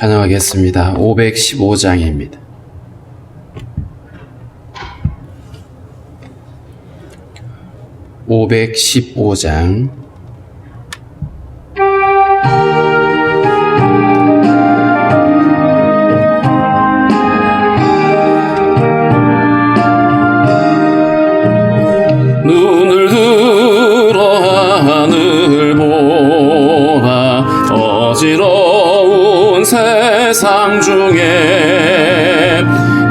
찬양하겠습니다. 515장입니다. (515장) 눈을 들어 하늘 보라. 어지러운 세상 중에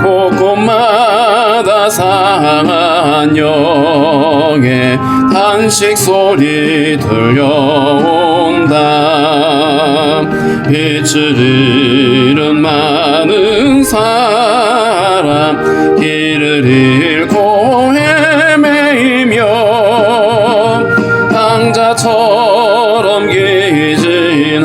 곳곳마다 상한 영의 탄식 소리 들려온다. 빛을 잃은 많은 사람, 길을 잃고 헤매이며 당자처럼 기진하니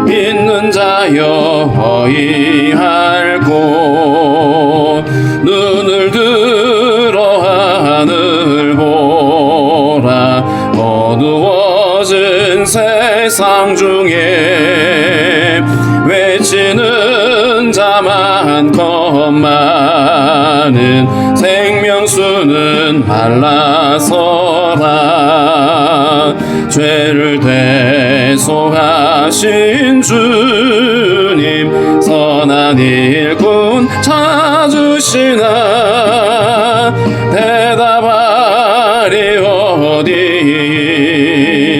믿는 자여 어이할 곳. 눈을 들어 하늘 보라. 어두워진 세상 중에 외치는 자 많건만은 생명수는 말라서라. 죄를 대속하신 주님, 선한 일꾼 찾으시나. 대답하리 어디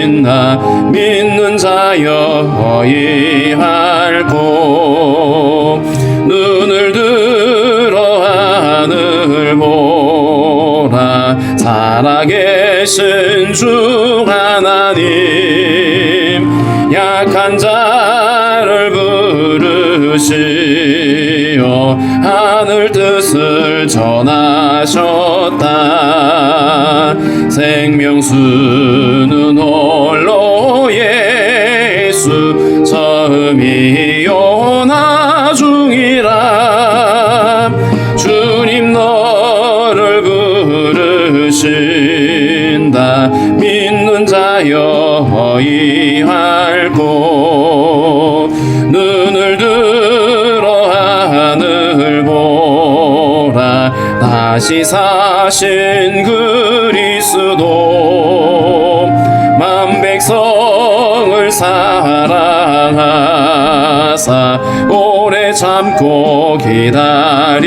있나. 믿는 자여 어이할 곳. 눈을 들어 하늘 보라. 살아계신 주 하나님, 약한 자를 부르시어 하늘 뜻을 전하셨다. 생명수는 홀로 예수, 처음이요 나중이라. 주님 너를 부르신다. 믿는 자여 어이할 곳. 눈을 들어 하늘 보라. 다시 사신 그리스도, 만 백성을 사랑하사 오래 참고 기다리네.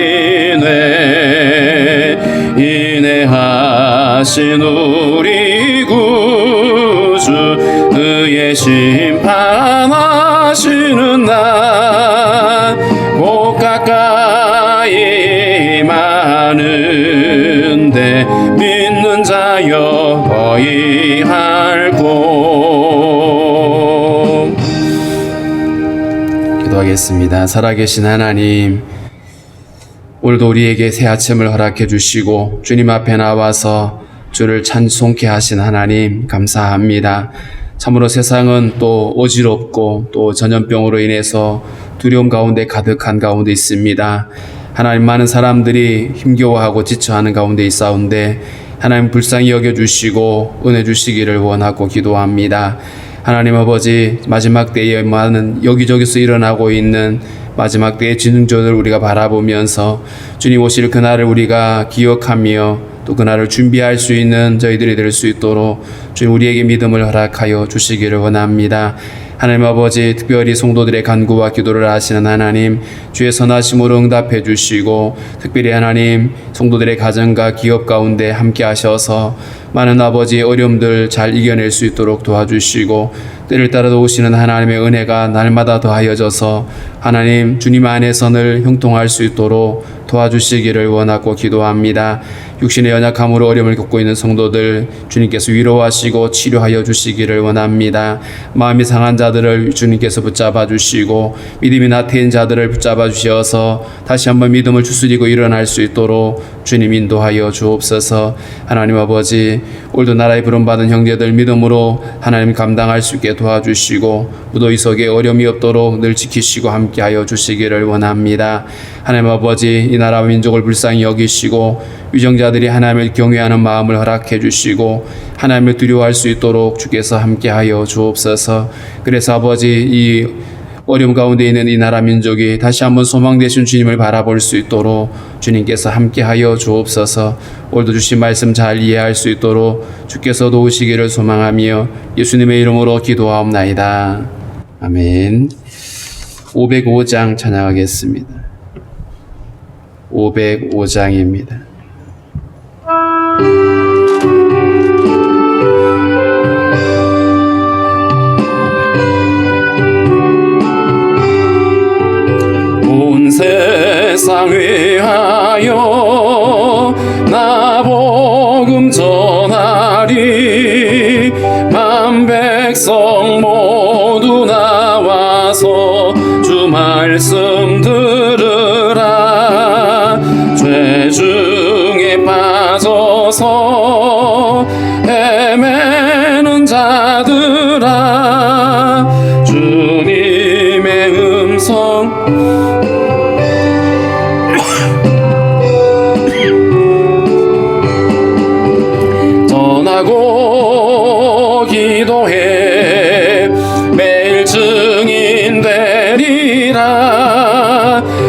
인내하신 우리 구주, 그의 심판하시는 날 곧 가까이 많은데 믿는 자여 어이할 곳. 기도하겠습니다. 살아계신 하나님, 오늘도 우리에게 새 아침을 허락해 주시고 주님 앞에 나와서 주를 찬송케 하신 하나님 감사합니다. 참으로 세상은 또 어지럽고 또 전염병으로 인해서 두려움 가운데 가득한 가운데 있습니다. 하나님, 많은 사람들이 힘겨워하고 지쳐하는 가운데 있사온데 하나님 불쌍히 여겨주시고 은혜 주시기를 원하고 기도합니다. 하나님 아버지, 마지막 때에 많은 여기저기서 일어나고 있는 마지막 때의 진흥조를 우리가 바라보면서 주님 오실 그날을 우리가 기억하며 또 그날을 준비할 수 있는 저희들이 될 수 있도록 주님 우리에게 믿음을 허락하여 주시기를 원합니다. 하나님 아버지, 특별히 성도들의 간구와 기도를 하시는 하나님, 주의 선하심으로 응답해 주시고 특별히 하나님 성도들의 가정과 기업 가운데 함께 하셔서 많은 아버지 어려움들 잘 이겨낼 수 있도록 도와주시고 때를 따라 오시는 하나님의 은혜가 날마다 더하여져서 하나님 주님 안에서 늘 형통할 수 있도록 도와주시기를 원하고 기도합니다. 육신의 연약함으로 어려움을 겪고 있는 성도들 주님께서 위로하시고 치료하여 주시기를 원합니다. 마음이 상한 자들을 주님께서 붙잡아 주시고 믿음이 나태인 자들을 붙잡아 주셔서 다시 한번 믿음을 추스리고 일어날 수 있도록 주님 인도하여 주옵소서. 하나님 아버지, 오늘도 나라에 부름받은 형제들 믿음으로 하나님 감당할 수 있게 도와주시고 무더위 속에 어려움이 없도록 늘 지키시고 함께하여 주시기를 원합니다. 하나님 아버지, 이 나라와 민족을 불쌍히 여기시고 위정자들이 하나님을 경외하는 마음을 허락해 주시고 하나님을 두려워할 수 있도록 주께서 함께하여 주옵소서. 그래서 아버지, 이 어려움 가운데 있는 이 나라 민족이 다시 한번 소망 되신 주님을 바라볼 수 있도록 주님께서 함께하여 주옵소서. 오늘도 주신 말씀 잘 이해할 수 있도록 주께서 도우시기를 소망하며 예수님의 이름으로 기도하옵나이다. 아멘. 505장 찬양하겠습니다. 505장입니다. 온 세상 위하여 나 복음 전하리. 만 백성 모두 나와서 주 말씀 들으라. 죄 중에 빠져서 헤매는 자들아, 주님의 음성 전하고 기도해 매일 증인 되리라.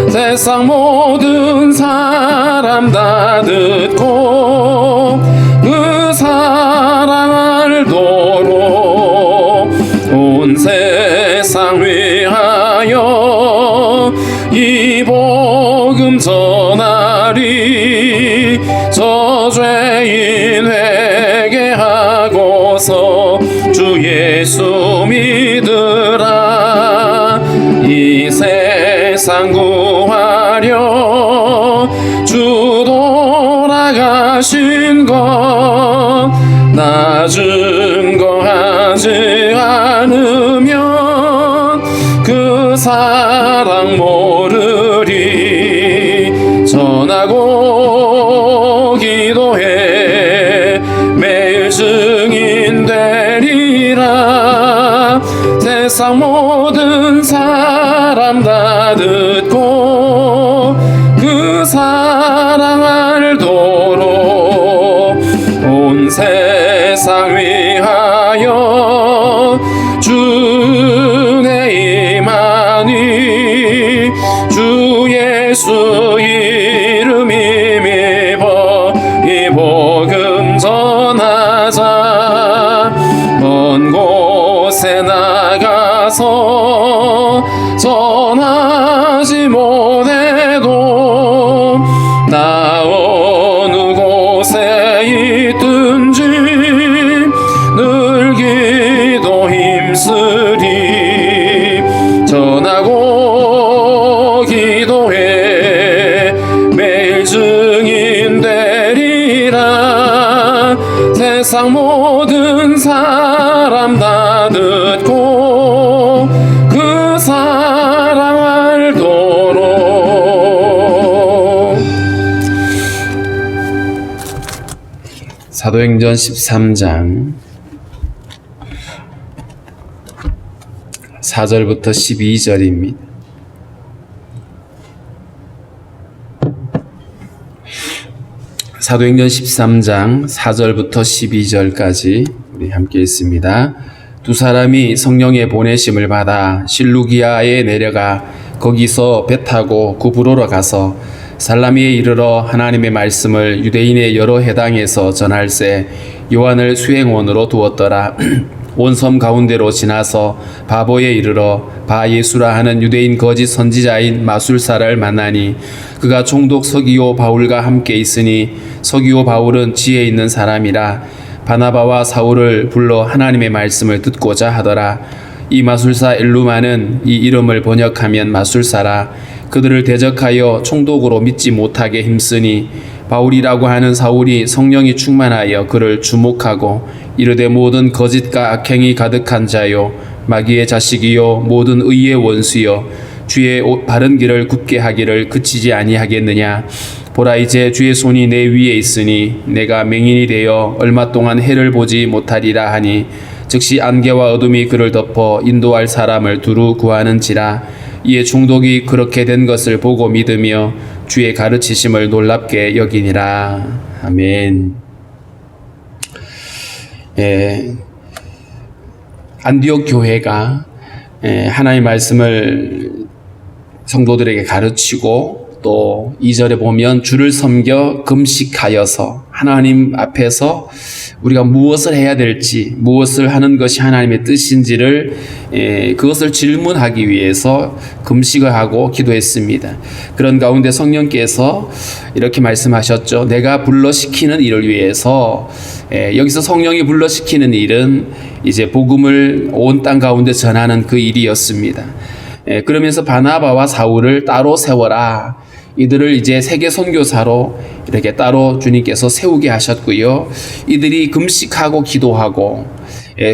세상 모든 사람 다 듣고 그 사랑 알도록 온 세상 위하여 이 복음 전하리. 저 죄인 회개하고서 주 예수 믿으라. 이 세상 구하려 주 돌아가신 것 나 증거하지 않으면 그 사랑 모르리. 전하고 기도해 매일 증인 되리라. 세상 모든 사람 다 듣고 그 사랑 알도록 온 세상 위하여 주의 임하니. 주 예수 이름 힘입어 이 복음 전하자. 먼 곳에 나가서 전하지 못해도 나 어느 곳에 있든지 늘 기도 힘쓰리. 전하고 기도해 매일 증인 되리라. 세상 모든 사람 다 듣고 그 사랑 알도록. 사도행전 13장 4절부터 12절입니다. 사도행전 13장 4절부터 12절까지 우리 함께 읽습니다. 두 사람이 성령의 보내심을 받아 실루기아에 내려가 거기서 배 타고 구브로로 가서 살라미에 이르러 하나님의 말씀을 유대인의 여러 해당에서 전할세 요한을 수행원으로 두었더라. 온 섬 가운데로 지나서 바보에 이르러 바 예수라 하는 유대인 거짓 선지자인 마술사를 만나니 그가 총독 서기오 바울과 함께 있으니 서기오 바울은 지혜 있는 사람이라. 바나바와 사울을 불러 하나님의 말씀을 듣고자 하더라. 이 마술사 엘루마는 이 이름을 번역하면 마술사라. 그들을 대적하여 총독으로 믿지 못하게 힘쓰니 바울이라고 하는 사울이 성령이 충만하여 그를 주목하고 이르되 모든 거짓과 악행이 가득한 자요 마귀의 자식이요 모든 의의 원수요 주의 바른 길을 굽게 하기를 그치지 아니하겠느냐. 보라 이제 주의 손이 내 위에 있으니 내가 맹인이 되어 얼마 동안 해를 보지 못하리라 하니 즉시 안개와 어둠이 그를 덮어 인도할 사람을 두루 구하는지라. 이에 총독이 그렇게 된 것을 보고 믿으며 주의 가르치심을 놀랍게 여기니라. 아멘. 안디옥 교회가 하나님의 말씀을 성도들에게 가르치고 또 2절에 보면 주를 섬겨 금식하여서 하나님 앞에서 우리가 무엇을 해야 될지, 무엇을 하는 것이 하나님의 뜻인지를 그것을 질문하기 위해서 금식을 하고 기도했습니다. 그런 가운데 성령께서 이렇게 말씀하셨죠. 내가 불러시키는 일을 위해서, 여기서 성령이 불러시키는 일은 이제 복음을 온 땅 가운데 전하는 그 일이었습니다. 그러면서 바나바와 사울을 따로 세워라. 이들을 이제 세계 선교사로 이렇게 따로 주님께서 세우게 하셨고요. 이들이 금식하고 기도하고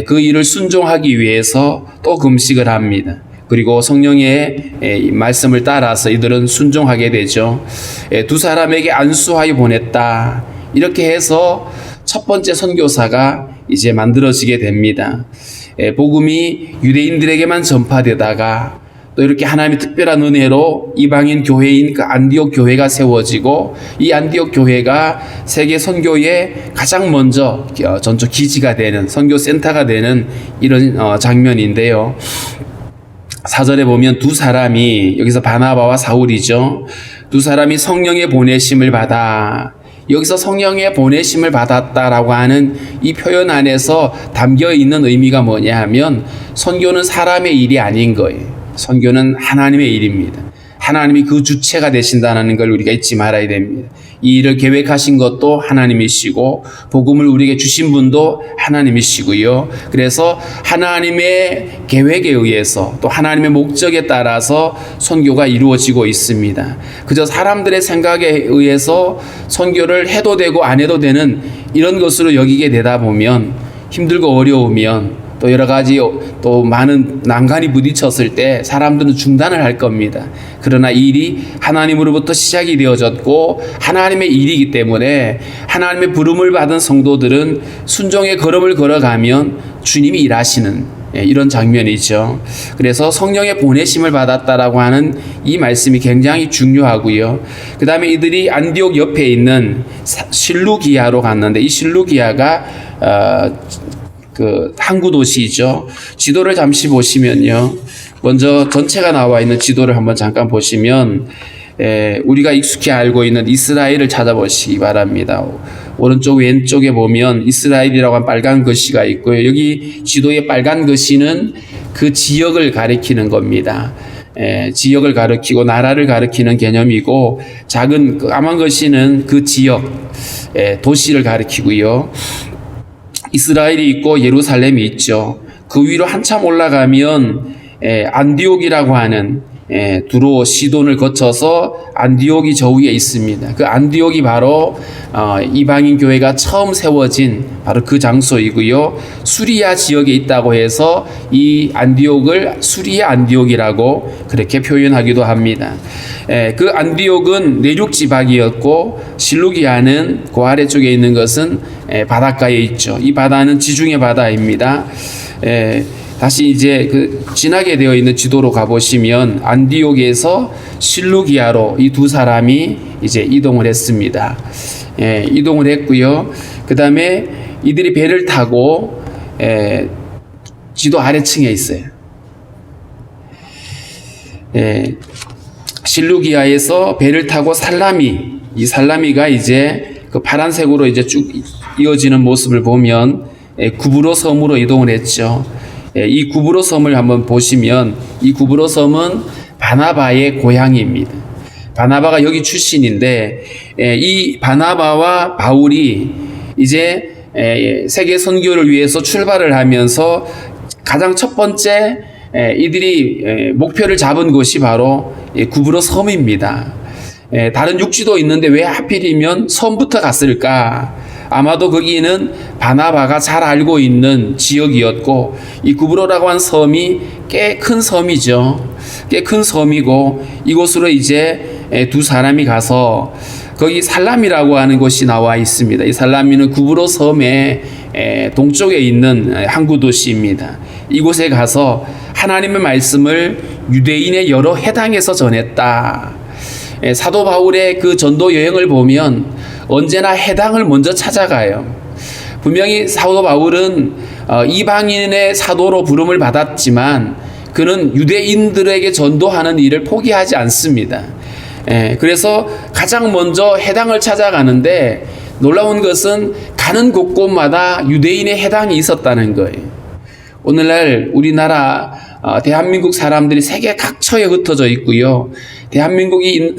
그 일을 순종하기 위해서 또 금식을 합니다. 그리고 성령의 말씀을 따라서 이들은 순종하게 되죠. 두 사람에게 안수하여 보냈다. 이렇게 해서 첫 번째 선교사가 이제 만들어지게 됩니다. 복음이 유대인들에게만 전파되다가 또 이렇게 하나님의 특별한 은혜로 이방인 교회인 그 안디옥 교회가 세워지고 이 안디옥 교회가 세계 선교의 가장 먼저 전적 기지가 되는 선교 센터가 되는 이런 장면인데요. 4절에 보면 두 사람이, 여기서 바나바와 사울이죠. 두 사람이 성령의 보내심을 받아, 여기서 성령의 보내심을 받았다라고 하는 이 표현 안에서 담겨 있는 의미가 뭐냐 하면 선교는 사람의 일이 아닌 거예요. 선교는 하나님의 일입니다. 하나님이 그 주체가 되신다는 걸 우리가 잊지 말아야 됩니다. 이 일을 계획하신 것도 하나님이시고 복음을 우리에게 주신 분도 하나님이시고요. 그래서 하나님의 계획에 의해서 또 하나님의 목적에 따라서 선교가 이루어지고 있습니다. 그저 사람들의 생각에 의해서 선교를 해도 되고 안 해도 되는 이런 것으로 여기게 되다 보면 힘들고 어려우면 또 여러 가지 또 많은 난관이 부딪혔을 때 사람들은 중단을 할 겁니다. 그러나 이 일이 하나님으로부터 시작이 되어졌고 하나님의 일이기 때문에 하나님의 부름을 받은 성도들은 순종의 걸음을 걸어가면 주님이 일하시는 이런 장면이죠. 그래서 성령의 보내심을 받았다라고 하는 이 말씀이 굉장히 중요하고요. 그 다음에 이들이 안디옥 옆에 있는 실루기아로 갔는데 이 실루기아가 그 항구 도시이죠. 지도를 잠시 보시면요. 먼저 전체가 나와 있는 지도를 한번 잠깐 보시면 우리가 익숙히 알고 있는 이스라엘을 찾아보시기 바랍니다. 오른쪽 왼쪽에 보면 이스라엘이라고 한 빨간 글씨가 있고요. 여기 지도의 빨간 글씨는 그 지역을 가리키는 겁니다. 지역을 가리키고 나라를 가리키는 개념이고 작은 까만 글씨는 그 지역, 도시를 가리키고요. 이스라엘이 있고 예루살렘이 있죠. 그 위로 한참 올라가면 안디옥이라고 하는 두로 시돈을 거쳐서 안디옥이 저 위에 있습니다. 그 안디옥이 바로 이방인 교회가 처음 세워진 바로 그 장소이고요. 수리아 지역에 있다고 해서 이 안디옥을 수리아 안디옥이라고 그렇게 표현하기도 합니다. 그 안디옥은 내륙 지방이었고 실루기아는 그 아래쪽에 있는 것은 바닷가에 있죠. 이 바다는 지중해 바다입니다. 다시 이제 그 지나게 되어 있는 지도로 가보시면 안디옥에서 실루기아로 이 두 사람이 이제 이동을 했습니다. 이동을 했고요. 그 다음에 이들이 배를 타고 지도 아래층에 있어요. 실루기아에서 배를 타고 살라미, 이 살라미가 이제 그 파란색으로 이제 쭉 이어지는 모습을 보면 구브로 섬으로 이동을 했죠. 이 구브로 섬을 한번 보시면 이 구브로 섬은 바나바의 고향입니다. 바나바가 여기 출신인데 이 바나바와 바울이 이제 세계 선교를 위해서 출발을 하면서 가장 첫 번째 이들이 목표를 잡은 곳이 바로 구브로 섬입니다. 다른 육지도 있는데 왜 하필이면 섬부터 갔을까? 아마도 거기는 바나바가 잘 알고 있는 지역이었고 이 구브로라고 한 섬이 꽤 큰 섬이죠. 꽤 큰 섬이고 이곳으로 이제 두 사람이 가서 거기 살라미라고 하는 곳이 나와 있습니다. 이 살라미는 구브로 섬의 동쪽에 있는 항구 도시입니다. 이곳에 가서 하나님의 말씀을 유대인의 여러 해당에서 전했다. 사도 바울의 그 전도 여행을 보면 언제나 해당을 먼저 찾아가요. 분명히 사도 바울은 이방인의 사도로 부름을 받았지만 그는 유대인들에게 전도하는 일을 포기하지 않습니다. 그래서 가장 먼저 해당을 찾아가는데 놀라운 것은 가는 곳곳마다 유대인의 해당이 있었다는 거예요. 오늘날 우리나라 대한민국 사람들이 세계 각처에 흩어져 있고요. 대한민국이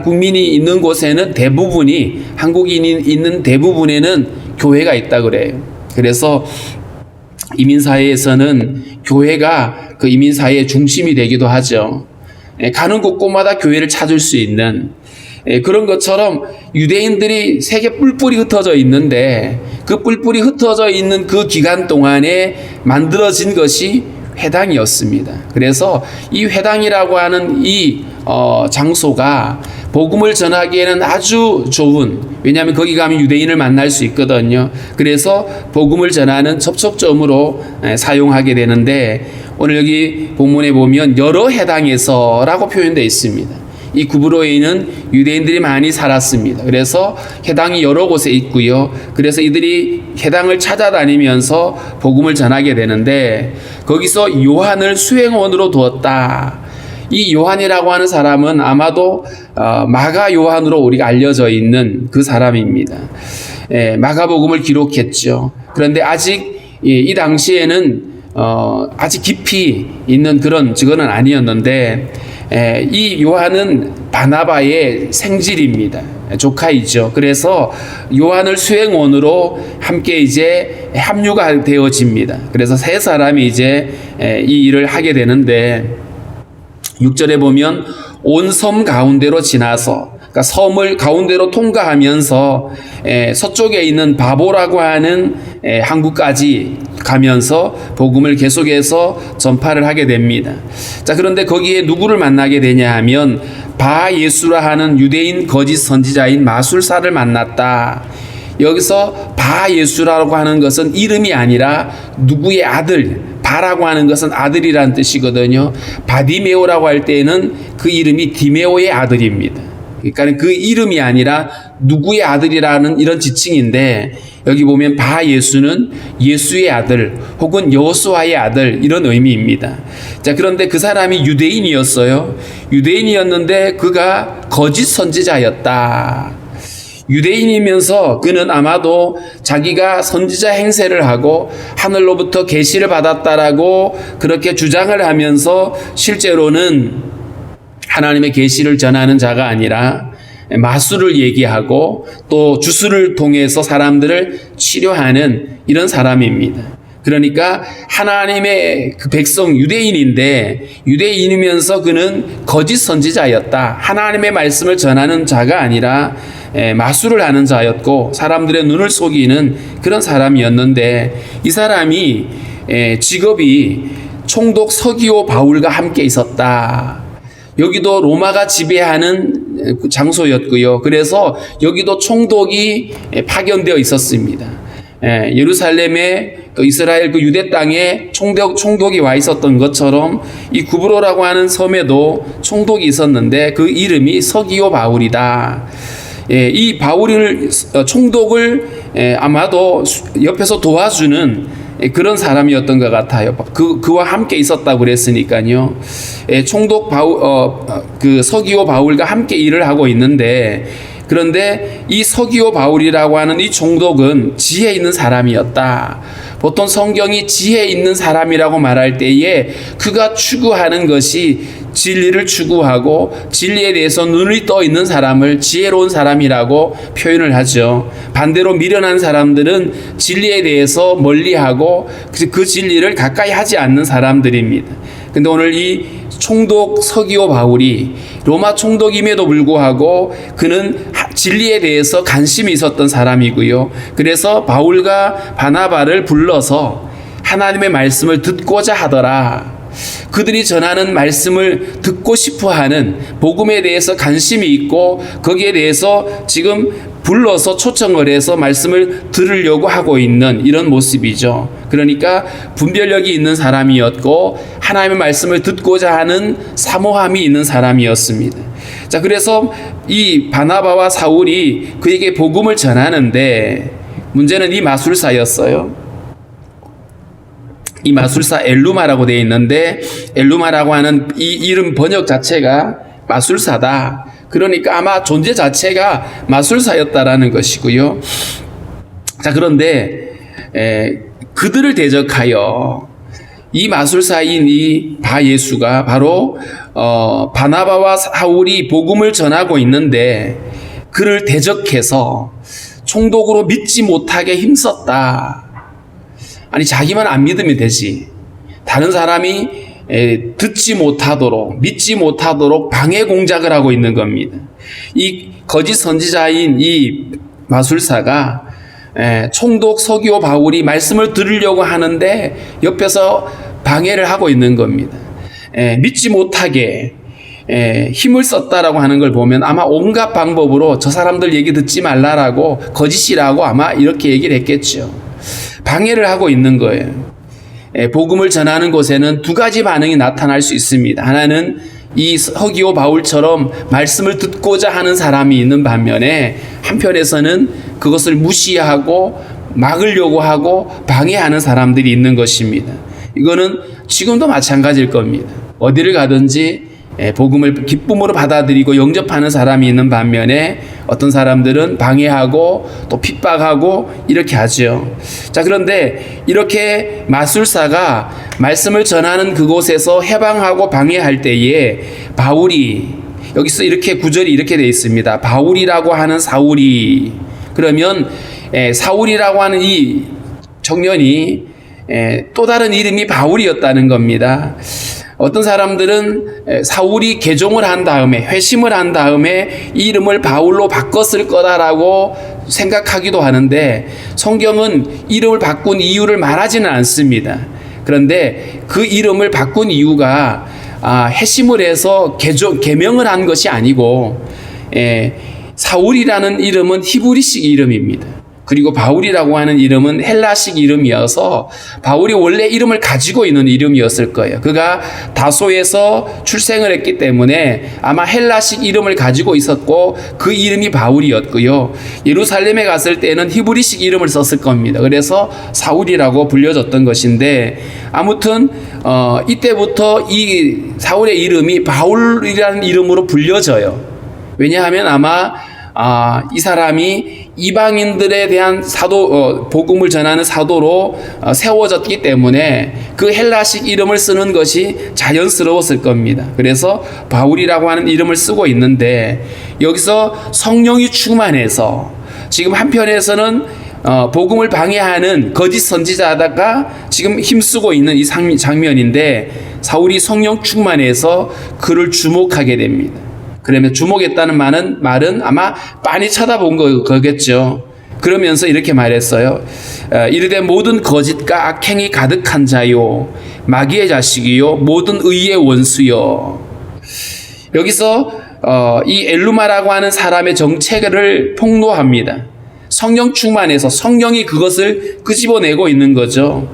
국민이 있는 곳에는 대부분이 한국인이 있는 대부분에는 교회가 있다 그래요. 그래서 이민사회에서는 교회가 그 이민사회의 중심이 되기도 하죠. 가는 곳곳마다 교회를 찾을 수 있는 그런 것처럼 유대인들이 세계 뿔뿔이 흩어져 있는데 그 뿔뿔이 흩어져 있는 그 기간 동안에 만들어진 것이 회당이었습니다. 그래서 이 회당이라고 하는 이 장소가 복음을 전하기에는 아주 좋은, 왜냐하면 거기 가면 유대인을 만날 수 있거든요. 그래서 복음을 전하는 접촉점으로 사용하게 되는데 오늘 여기 본문에 보면 여러 해당에서라고 표현되어 있습니다. 이 구브로에는 유대인들이 많이 살았습니다. 그래서 해당이 여러 곳에 있고요. 그래서 이들이 해당을 찾아다니면서 복음을 전하게 되는데 거기서 요한을 수행원으로 두었다. 이 요한이라고 하는 사람은 아마도 마가 요한으로 우리가 알려져 있는 그 사람입니다. 마가복음을 기록했죠. 그런데 아직 이 당시에는 아직 깊이 있는 그런 직원은 아니었는데 이 요한은 바나바의 생질입니다. 조카이죠. 그래서 요한을 수행원으로 함께 이제 합류가 되어집니다. 그래서 세 사람이 이제 이 일을 하게 되는데 6절에 보면 온 섬 가운데로 지나서, 그러니까 섬을 가운데로 통과하면서 서쪽에 있는 바보라고 하는 항구까지 가면서 복음을 계속해서 전파를 하게 됩니다. 자, 그런데 거기에 누구를 만나게 되냐 하면 바 예수라 하는 유대인 거짓 선지자인 마술사를 만났다. 여기서 바 예수라고 하는 것은 이름이 아니라 누구의 아들, 바라고 하는 것은 아들이라는 뜻이거든요. 바디메오라고 할 때에는 그 이름이 디메오의 아들입니다. 그러니까 그 이름이 아니라 누구의 아들이라는 이런 지칭인데 여기 보면 바 예수는 예수의 아들 혹은 여호수아의 아들 이런 의미입니다. 자, 그런데 그 사람이 유대인이었어요. 유대인이었는데 그가 거짓 선지자였다. 유대인이면서 그는 아마도 자기가 선지자 행세를 하고 하늘로부터 계시를 받았다라고 그렇게 주장을 하면서 실제로는 하나님의 계시를 전하는 자가 아니라 마술을 얘기하고 또 주술을 통해서 사람들을 치료하는 이런 사람입니다. 그러니까 하나님의 그 백성 유대인인데 유대인이면서 그는 거짓 선지자였다. 하나님의 말씀을 전하는 자가 아니라 마술을 하는 자였고 사람들의 눈을 속이는 그런 사람이었는데 이 사람이 직업이 총독 서기오 바울과 함께 있었다. 여기도 로마가 지배하는 장소였고요. 그래서 여기도 총독이 파견되어 있었습니다. 예루살렘에 이스라엘 그 유대 땅에 총독이 와 있었던 것처럼 이 구브로라고 하는 섬에도 총독이 있었는데 그 이름이 서기오 바울이다. 이 바울을 총독을 아마도 옆에서 도와주는 그런 사람이었던 것 같아요. 그와 함께 있었다고 그랬으니까요. 총독 그 서기오 바울과 함께 일을 하고 있는데 그런데 이 서기오 바울이라고 하는 이 총독은 지혜 있는 사람이었다. 보통 성경이 지혜 있는 사람이라고 말할 때에 그가 추구하는 것이 진리를 추구하고 진리에 대해서 눈이 떠 있는 사람을 지혜로운 사람이라고 표현을 하죠. 반대로 미련한 사람들은 진리에 대해서 멀리하고 그 진리를 가까이 하지 않는 사람들입니다. 근데 오늘 이 총독 서기오 바울이 로마 총독임에도 불구하고 그는 진리에 대해서 관심이 있었던 사람이고요. 그래서 바울과 바나바를 불러서 하나님의 말씀을 듣고자 하더라. 그들이 전하는 말씀을 듣고 싶어하는 복음에 대해서 관심이 있고 거기에 대해서 지금 불러서 초청을 해서 말씀을 들으려고 하고 있는 이런 모습이죠. 그러니까 분별력이 있는 사람이었고 하나님의 말씀을 듣고자 하는 사모함이 있는 사람이었습니다. 자, 그래서 이 바나바와 사울이 그에게 복음을 전하는데 문제는 이 마술사였어요. 이 마술사 엘루마라고 되어 있는데, 엘루마라고 하는 이 이름 번역 자체가 마술사다. 그러니까 아마 존재 자체가 마술사였다라는 것이고요. 자, 그런데 그들을 대적하여 이 마술사인 이 바예수가 바로 바나바와 사울이 복음을 전하고 있는데, 그를 대적해서 총독으로 믿지 못하게 힘썼다. 아니, 자기만 안 믿으면 되지, 다른 사람이 듣지 못하도록, 믿지 못하도록 방해 공작을 하고 있는 겁니다. 이 거짓 선지자인 이 마술사가 총독 서기오 바울이 말씀을 들으려고 하는데 옆에서 방해를 하고 있는 겁니다. 믿지 못하게 힘을 썼다라고 하는 걸 보면 아마 온갖 방법으로 저 사람들 얘기 듣지 말라라고, 거짓이라고 아마 이렇게 얘기를 했겠죠. 방해를 하고 있는 거예요. 복음을 전하는 곳에는 두 가지 반응이 나타날 수 있습니다. 하나는 이 서기오 바울처럼 말씀을 듣고자 하는 사람이 있는 반면에, 한편에서는 그것을 무시하고 막으려고 하고 방해하는 사람들이 있는 것입니다. 이거는 지금도 마찬가지일 겁니다. 어디를 가든지 복음을 기쁨으로 받아들이고 영접하는 사람이 있는 반면에, 어떤 사람들은 방해하고 또 핍박하고 이렇게 하죠. 자, 그런데 이렇게 마술사가 말씀을 전하는 그곳에서 해방하고 방해할 때에 바울이, 여기서 이렇게 구절이 이렇게 되어 있습니다. 바울이라고 하는 사울이, 그러면 사울이라고 하는 이 청년이 또 다른 이름이 바울이었다는 겁니다. 어떤 사람들은 사울이 개종을 한 다음에, 회심을 한 다음에 이름을 바울로 바꿨을 거다라고 생각하기도 하는데, 성경은 이름을 바꾼 이유를 말하지는 않습니다. 그런데 그 이름을 바꾼 이유가 회심을 해서 개명을 한 것이 아니고, 사울이라는 이름은 히브리식 이름입니다. 그리고 바울이라고 하는 이름은 헬라식 이름이어서 바울이 원래 이름을 가지고 있는 이름이었을 거예요. 그가 다소에서 출생을 했기 때문에 아마 헬라식 이름을 가지고 있었고, 그 이름이 바울이었고요. 예루살렘에 갔을 때는 히브리식 이름을 썼을 겁니다. 그래서 사울이라고 불려졌던 것인데, 아무튼 이때부터 이 사울의 이름이 바울이라는 이름으로 불려져요. 왜냐하면 아마 이 사람이 이방인들에 대한 복음을 전하는 사도로 세워졌기 때문에 그 헬라식 이름을 쓰는 것이 자연스러웠을 겁니다. 그래서 바울이라고 하는 이름을 쓰고 있는데, 여기서 성령이 충만해서, 지금 한편에서는 복음을 방해하는 거짓 선지자다가 지금 힘쓰고 있는 이 장면인데, 사울이 성령 충만해서 그를 주목하게 됩니다. 그러면 주목했다는 말은 아마 빤히 쳐다본 거겠죠. 그러면서 이렇게 말했어요. 이르되 모든 거짓과 악행이 가득한 자요, 마귀의 자식이요, 모든 의의 원수요. 여기서 이 엘루마라고 하는 사람의 정체를 폭로합니다. 성령 충만해서 성령이 그것을 끄집어내고 있는 거죠.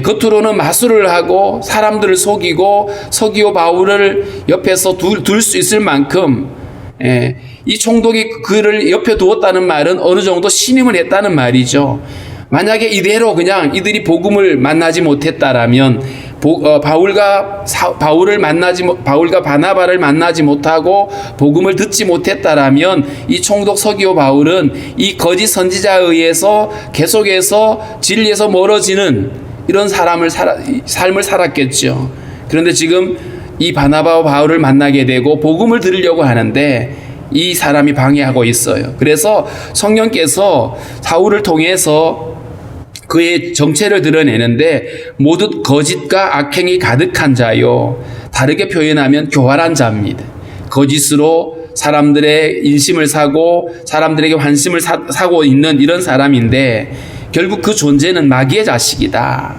겉으로는 마술을 하고 사람들을 속이고 서기오 바울을 옆에서 둘 수 있을 만큼, 이 총독이 그를 옆에 두었다는 말은 어느 정도 신임을 했다는 말이죠. 만약에 이대로 그냥 이들이 복음을 만나지 못했다라면, 바울과 바나바를 만나지 못하고 복음을 듣지 못했다라면, 이 총독 서기오 바울은 이 거짓 선지자에 의해서 계속해서 진리에서 멀어지는 이런 삶을 살았겠죠. 그런데 지금 이 바나바와 바울을 만나게 되고 복음을 들으려고 하는데, 이 사람이 방해하고 있어요. 그래서 성령께서 사울을 통해서 그의 정체를 드러내는데, 모두 거짓과 악행이 가득한 자요, 다르게 표현하면 교활한 자입니다. 거짓으로 사람들의 인심을 사고 사람들에게 환심을 사고 있는 이런 사람인데, 결국 그 존재는 마귀의 자식이다.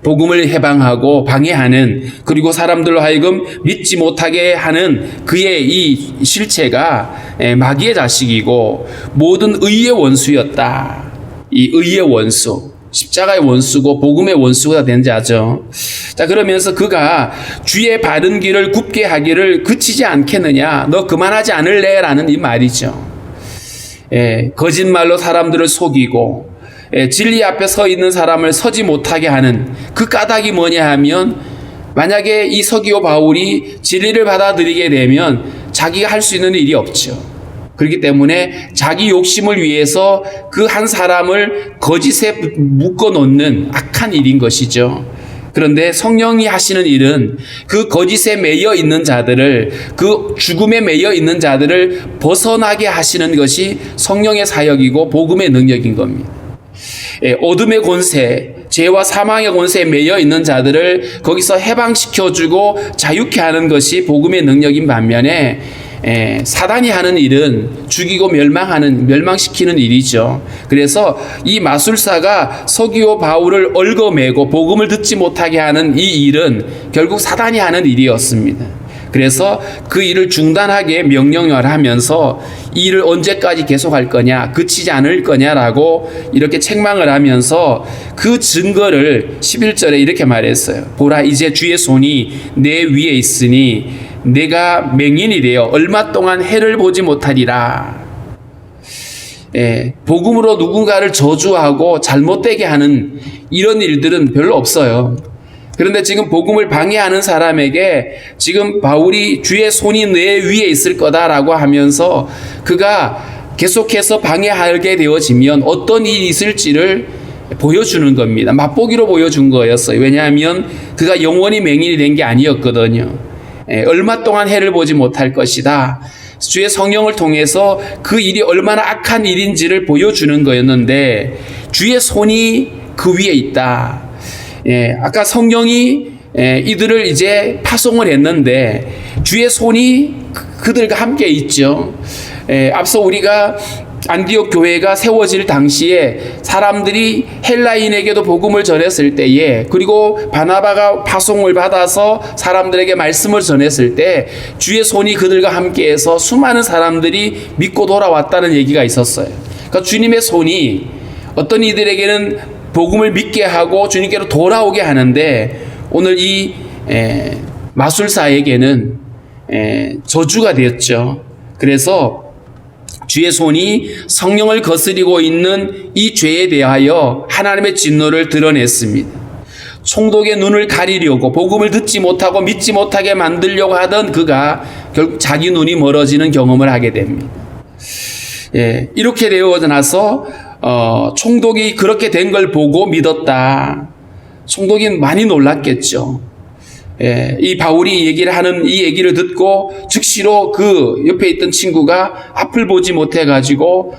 복음을 해방하고 방해하는, 그리고 사람들로 하여금 믿지 못하게 하는 그의 이 실체가 마귀의 자식이고, 모든 의의 원수였다. 이 의의 원수, 십자가의 원수고 복음의 원수가 된 자죠. 자, 그러면서 그가 주의 바른 길을 굽게 하기를 그치지 않겠느냐, 너 그만하지 않을래? 라는 이 말이죠. 거짓말로 사람들을 속이고, 진리 앞에 서 있는 사람을 서지 못하게 하는 그 까닭이 뭐냐 하면, 만약에 이 서기오 바울이 진리를 받아들이게 되면 자기가 할 수 있는 일이 없죠. 그렇기 때문에 자기 욕심을 위해서 그 한 사람을 거짓에 묶어 놓는 악한 일인 것이죠. 그런데 성령이 하시는 일은 그 거짓에 매여 있는 자들을, 그 죽음에 매여 있는 자들을 벗어나게 하시는 것이 성령의 사역이고 복음의 능력인 겁니다. 어둠의 권세, 죄와 사망의 권세에 매여 있는 자들을 거기서 해방시켜주고 자유케 하는 것이 복음의 능력인 반면에, 사단이 하는 일은 죽이고 멸망시키는 일이죠. 그래서 이 마술사가 서기오 바울을 얽어매고 복음을 듣지 못하게 하는 이 일은 결국 사단이 하는 일이었습니다. 그래서 그 일을 중단하게 명령을 하면서 이 일을 언제까지 계속할 거냐, 그치지 않을 거냐라고 이렇게 책망을 하면서 그 증거를 11절에 이렇게 말했어요. 보라, 이제 주의 손이 내 위에 있으니 내가 맹인이 되어 얼마 동안 해를 보지 못하리라. 복음으로 누군가를 저주하고 잘못되게 하는 이런 일들은 별로 없어요. 그런데 지금 복음을 방해하는 사람에게 지금 바울이 주의 손이 내 위에 있을 거다라고 하면서 그가 계속해서 방해하게 되어지면 어떤 일이 있을지를 보여주는 겁니다. 맛보기로 보여준 거였어요. 왜냐하면 그가 영원히 맹인이 된 게 아니었거든요. 얼마 동안 해를 보지 못할 것이다. 주의 성령을 통해서 그 일이 얼마나 악한 일인지를 보여주는 거였는데, 주의 손이 그 위에 있다. 아까 성령이 이들을 이제 파송을 했는데 주의 손이 그들과 함께 있죠. 앞서 우리가 안디옥 교회가 세워질 당시에 사람들이 헬라인에게도 복음을 전했을 때에, 그리고 바나바가 파송을 받아서 사람들에게 말씀을 전했을 때 주의 손이 그들과 함께해서 수많은 사람들이 믿고 돌아왔다는 얘기가 있었어요. 그러니까 주님의 손이 어떤 이들에게는 복음을 믿게 하고 주님께로 돌아오게 하는데, 오늘 이 마술사에게는 저주가 되었죠. 그래서 주의 손이 성령을 거스리고 있는 이 죄에 대하여 하나님의 진노를 드러냈습니다. 총독의 눈을 가리려고 복음을 듣지 못하고 믿지 못하게 만들려고 하던 그가 결국 자기 눈이 멀어지는 경험을 하게 됩니다. 이렇게 되어 나서 총독이 그렇게 된 걸 보고 믿었다. 총독이 많이 놀랐겠죠. 이 바울이 이 얘기를 듣고 즉시로 그 옆에 있던 친구가 앞을 보지 못해가지고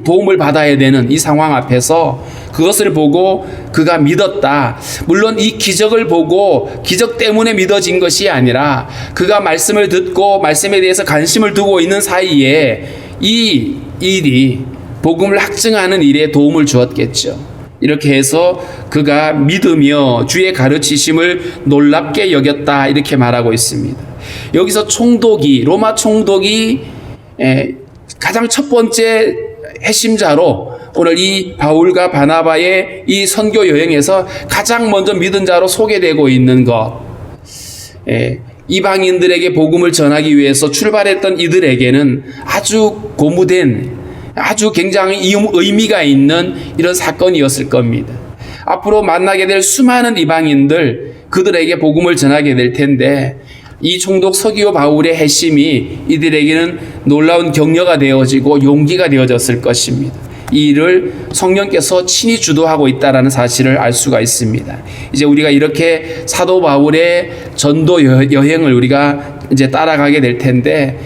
도움을 받아야 되는 이 상황 앞에서 그것을 보고 그가 믿었다. 물론 이 기적을 보고 기적 때문에 믿어진 것이 아니라 그가 말씀을 듣고 말씀에 대해서 관심을 두고 있는 사이에 이 일이 복음을 확증하는 일에 도움을 주었겠죠. 이렇게 해서 그가 믿으며 주의 가르치심을 놀랍게 여겼다, 이렇게 말하고 있습니다. 여기서 로마 총독이 가장 첫 번째 핵심자로 오늘 이 바울과 바나바의 이 선교 여행에서 가장 먼저 믿은 자로 소개되고 있는 것, 이방인들에게 복음을 전하기 위해서 출발했던 이들에게는 아주 고무된, 아주 굉장히 의미가 있는 이런 사건이었을 겁니다. 앞으로 만나게 될 수많은 이방인들, 그들에게 복음을 전하게 될 텐데, 이 총독 서기오 바울의 핵심이 이들에게는 놀라운 격려가 되어지고 용기가 되어졌을 것입니다. 이 일을 성령께서 친히 주도하고 있다는 사실을 알 수가 있습니다. 이제 우리가 이렇게 사도 바울의 전도 여행을 우리가 이제 따라가게 될 텐데,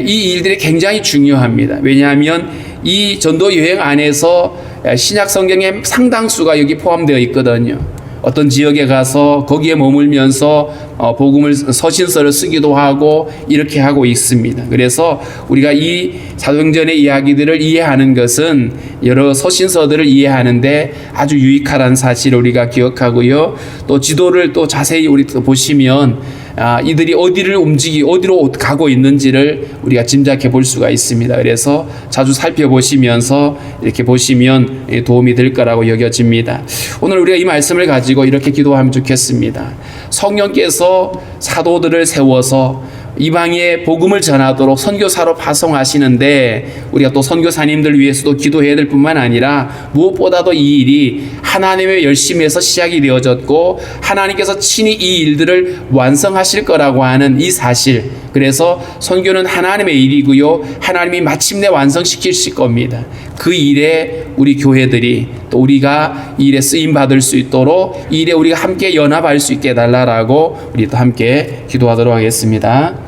이 일들이 굉장히 중요합니다. 왜냐하면 이 전도 여행 안에서 신약 성경의 상당수가 여기 포함되어 있거든요. 어떤 지역에 가서 거기에 머물면서 복음을 서신서를 쓰기도 하고 이렇게 하고 있습니다. 그래서 우리가 이 사도행전의 이야기들을 이해하는 것은 여러 서신서들을 이해하는데 아주 유익하다는 사실을 우리가 기억하고요. 또 지도를 또 자세히 우리 또 보시면 이들이 어디로 가고 있는지를 우리가 짐작해 볼 수가 있습니다. 그래서 자주 살펴보시면서 이렇게 보시면 도움이 될 거라고 여겨집니다. 오늘 우리가 이 말씀을 가지고 이렇게 기도하면 좋겠습니다. 성령께서 사도들을 세워서 이방에 복음을 전하도록 선교사로 파송하시는데 우리가 또 선교사님들 위해서도 기도해야 될 뿐만 아니라 무엇보다도 이 일이 하나님의 열심에서 시작이 되어졌고 하나님께서 친히 이 일들을 완성하실 거라고 하는 이 사실, 그래서 선교는 하나님의 일이고요 하나님이 마침내 완성시키실 겁니다. 그 일에 우리 교회들이 또 우리가 이 일에 쓰임 받을 수 있도록 이 일에 우리가 함께 연합할 수 있게 해달라고 우리 또 함께 기도하도록 하겠습니다.